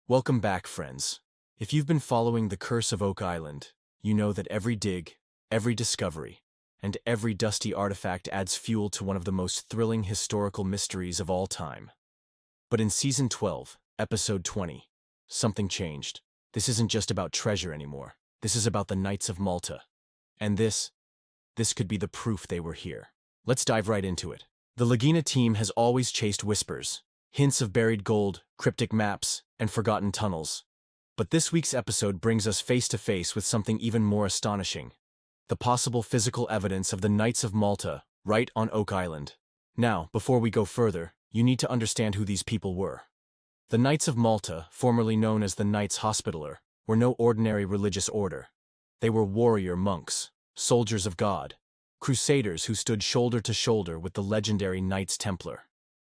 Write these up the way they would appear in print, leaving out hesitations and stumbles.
Welcome back, friends. If you've been following the curse of Oak Island, you know that every dig, every discovery, and every dusty artifact adds fuel to one of the most thrilling historical mysteries of all time. But in Season 12, Episode 20, something changed. This isn't just about treasure anymore. This is about the Knights of Malta. And this could be the proof they were here. Let's dive right into it. The Lagina team has always chased whispers, hints of buried gold, cryptic maps, and forgotten tunnels. But this week's episode brings us face to face with something even more astonishing: the possible physical evidence of the Knights of Malta right on Oak Island. Now, before we go further, you need to understand who these people were. The Knights of Malta, formerly known as the Knights Hospitaller, were no ordinary religious order. They were warrior monks, soldiers of God, crusaders who stood shoulder to shoulder with the legendary Knights Templar.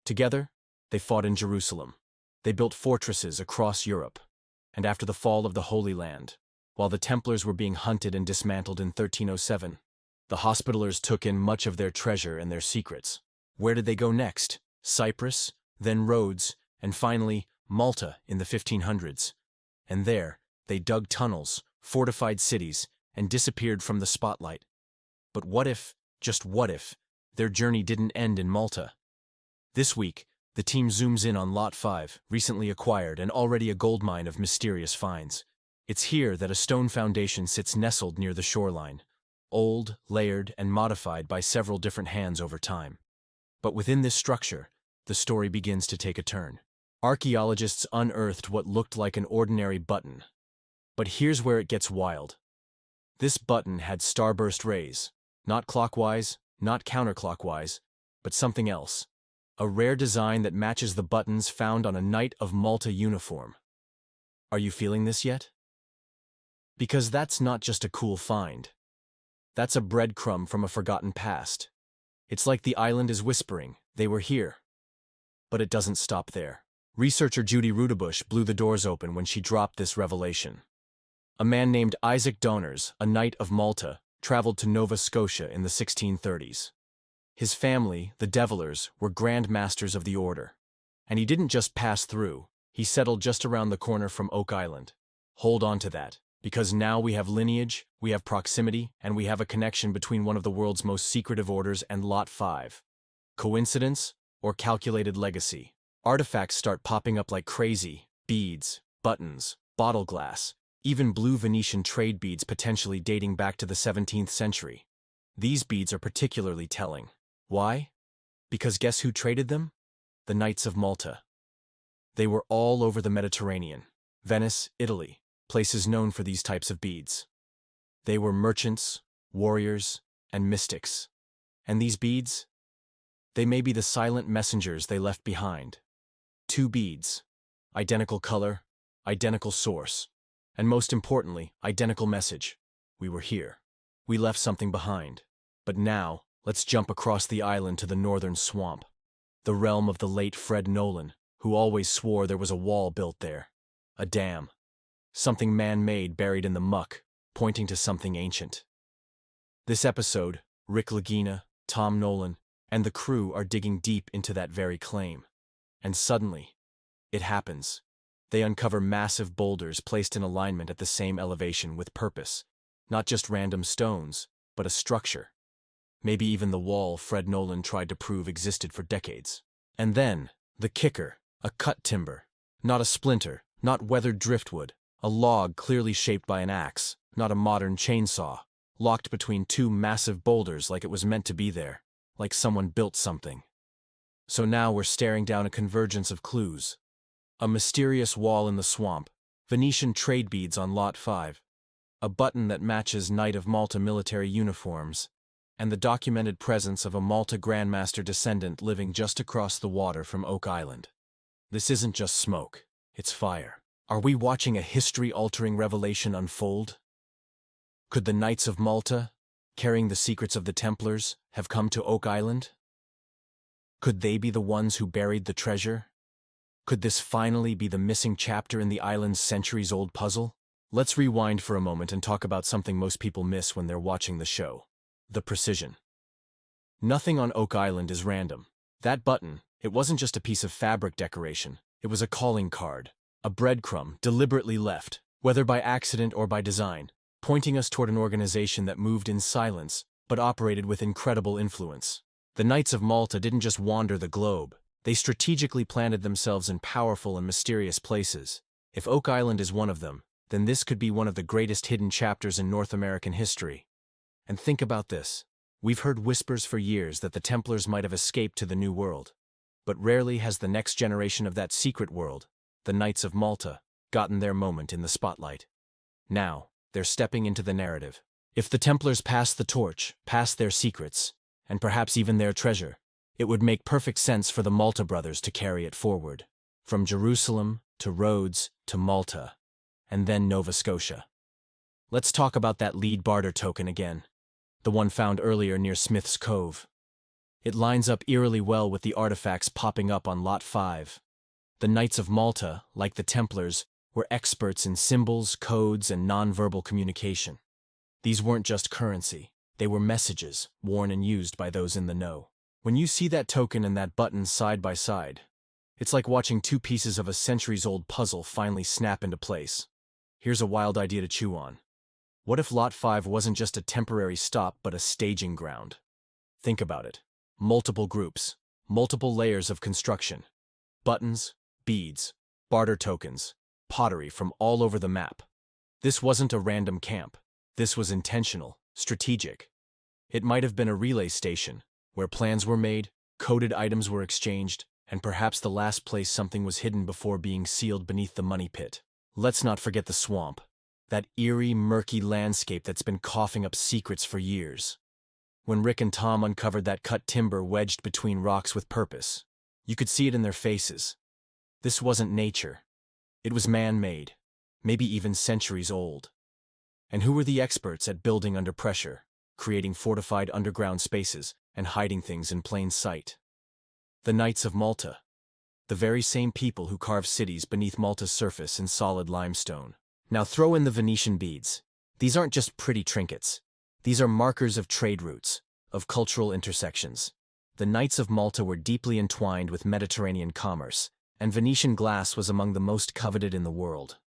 Together, they fought in Jerusalem. They built fortresses across Europe. And after the fall of the Holy Land, while the Templars were being hunted and dismantled in 1307, the Hospitallers took in much of their treasure and their secrets. Where did they go next? Cyprus, then Rhodes, and finally Malta in the 1500s. And there, they dug tunnels, fortified cities, and disappeared from the spotlight. But what if, just what if, their journey didn't end in Malta? This week, the team zooms in on Lot 5, recently acquired and already a goldmine of mysterious finds. It's here that a stone foundation sits nestled near the shoreline, old, layered, and modified by several different hands over time. But within this structure, the story begins to take a turn. Archaeologists unearthed what looked like an ordinary button. But here's where it gets wild. This button had starburst rays, not clockwise, not counterclockwise, but something else. A rare design that matches the buttons found on a Knight of Malta uniform. Are you feeling this yet? Because that's not just a cool find. That's a breadcrumb from a forgotten past. It's like the island is whispering, they were here. But it doesn't stop there. Researcher Judy Rudebush blew the doors open when she dropped this revelation. A man named Isaac Donners, a Knight of Malta, traveled to Nova Scotia in the 1630s. His family, the Devilers, were Grand Masters of the Order. And he didn't just pass through, he settled just around the corner from Oak Island. Hold on to that, because now we have lineage, we have proximity, and we have a connection between one of the world's most secretive orders and Lot 5. Coincidence or calculated legacy? Artifacts start popping up like crazy: beads, buttons, bottle glass, even blue Venetian trade beads potentially dating back to the 17th century. These beads are particularly telling. Why? Because guess who traded them? The Knights of Malta. They were all over the Mediterranean, Venice, Italy, places known for these types of beads. They were merchants, warriors, and mystics. And these beads? They may be the silent messengers they left behind. 2 beads, identical color, identical source, and most importantly, identical message. We were here. We left something behind. But now, let's jump across the island to the northern swamp, the realm of the late Fred Nolan, who always swore there was a wall built there. A dam. Something man-made buried in the muck, pointing to something ancient. This episode, Rick Lagina, Tom Nolan, and the crew are digging deep into that very claim. And suddenly, it happens. They uncover massive boulders placed in alignment at the same elevation with purpose. Not just random stones, but a structure. Maybe even the wall Fred Nolan tried to prove existed for decades. And then, the kicker, a cut timber. Not a splinter, not weathered driftwood, a log clearly shaped by an axe, not a modern chainsaw, locked between 2 massive boulders like it was meant to be there, like someone built something. So now we're staring down a convergence of clues. A mysterious wall in the swamp, Venetian trade beads on Lot 5, a button that matches Knight of Malta military uniforms, and the documented presence of a Malta Grandmaster descendant living just across the water from Oak Island. This isn't just smoke, it's fire. Are we watching a history-altering revelation unfold? Could the Knights of Malta, carrying the secrets of the Templars, have come to Oak Island? Could they be the ones who buried the treasure? Could this finally be the missing chapter in the island's centuries-old puzzle? Let's rewind for a moment and talk about something most people miss when they're watching the show: the precision. Nothing on Oak Island is random. That button, it wasn't just a piece of fabric decoration, it was a calling card, A breadcrumb deliberately left, whether by accident or by design, pointing us toward an organization that moved in silence but operated with incredible influence. The Knights of Malta didn't just wander the globe, they strategically planted themselves in powerful and mysterious places. If Oak Island is one of them, then this could be one of the greatest hidden chapters in North American history. And think about this. We've heard whispers for years that the Templars might have escaped to the New World. But rarely has the next generation of that secret world, the Knights of Malta, gotten their moment in the spotlight. Now, they're stepping into the narrative. If the Templars passed the torch, passed their secrets, and perhaps even their treasure, it would make perfect sense for the Malta brothers to carry it forward. From Jerusalem, to Rhodes, to Malta, and then Nova Scotia. Let's talk about that lead barter token again, the one found earlier near Smith's Cove. It lines up eerily well with the artifacts popping up on Lot 5. The Knights of Malta, like the Templars, were experts in symbols, codes, and nonverbal communication. These weren't just currency, they were messages, worn and used by those in the know. When you see that token and that button side by side, it's like watching two pieces of a centuries-old puzzle finally snap into place. Here's a wild idea to chew on. What if Lot 5 wasn't just a temporary stop but a staging ground? Think about it. Multiple groups, multiple layers of construction. Buttons, beads, barter tokens, pottery from all over the map. This wasn't a random camp. This was intentional, strategic. It might have been a relay station, where plans were made, coded items were exchanged, and perhaps the last place something was hidden before being sealed beneath the money pit. Let's not forget the swamp. That eerie, murky landscape that's been coughing up secrets for years. When Rick and Tom uncovered that cut timber wedged between rocks with purpose, you could see it in their faces. This wasn't nature. It was man-made, maybe even centuries old. And who were the experts at building under pressure, creating fortified underground spaces, and hiding things in plain sight? The Knights of Malta. The very same people who carved cities beneath Malta's surface in solid limestone. Now throw in the Venetian beads. These aren't just pretty trinkets. These are markers of trade routes, of cultural intersections. The Knights of Malta were deeply entwined with Mediterranean commerce, and Venetian glass was among the most coveted in the world.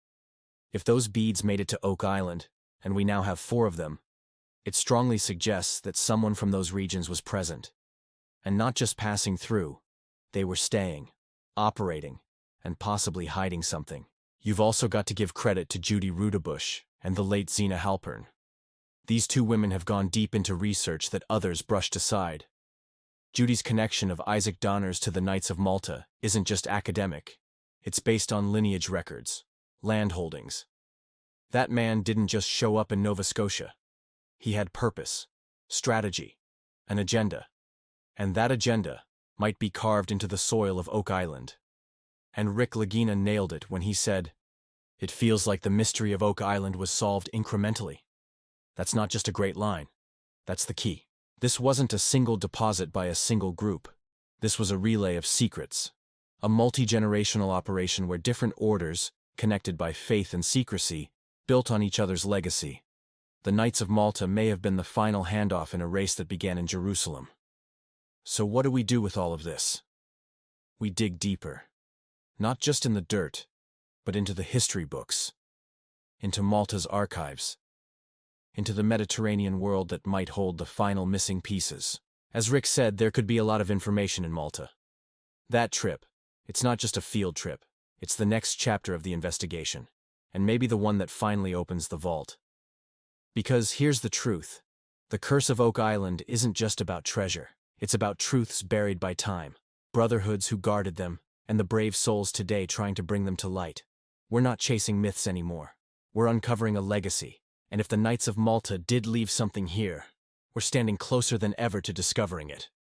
If those beads made it to Oak Island, and we now have 4 of them, it strongly suggests that someone from those regions was present. And not just passing through, they were staying, operating, and possibly hiding something. You've also got to give credit to Judy Rudebush and the late Zena Halpern. These 2 women have gone deep into research that others brushed aside. Judy's connection of Isaac Donners to the Knights of Malta isn't just academic. It's based on lineage records, land holdings. That man didn't just show up in Nova Scotia. He had purpose, strategy, an agenda. And that agenda might be carved into the soil of Oak Island. And Rick Lagina nailed it when he said, "It feels like the mystery of Oak Island was solved incrementally." That's not just a great line. That's the key. This wasn't a single deposit by a single group. This was a relay of secrets. A multi-generational operation where different orders, connected by faith and secrecy, built on each other's legacy. The Knights of Malta may have been the final handoff in a race that began in Jerusalem. So what do we do with all of this? We dig deeper. Not just in the dirt, but into the history books, into Malta's archives, into the Mediterranean world that might hold the final missing pieces. As Rick said, there could be a lot of information in Malta. That trip, it's not just a field trip, it's the next chapter of the investigation, and maybe the one that finally opens the vault. Because here's the truth. The Curse of Oak Island isn't just about treasure. It's about truths buried by time, brotherhoods who guarded them, and the brave souls today trying to bring them to light. We're not chasing myths anymore. We're uncovering a legacy. And if the Knights of Malta did leave something here, we're standing closer than ever to discovering it.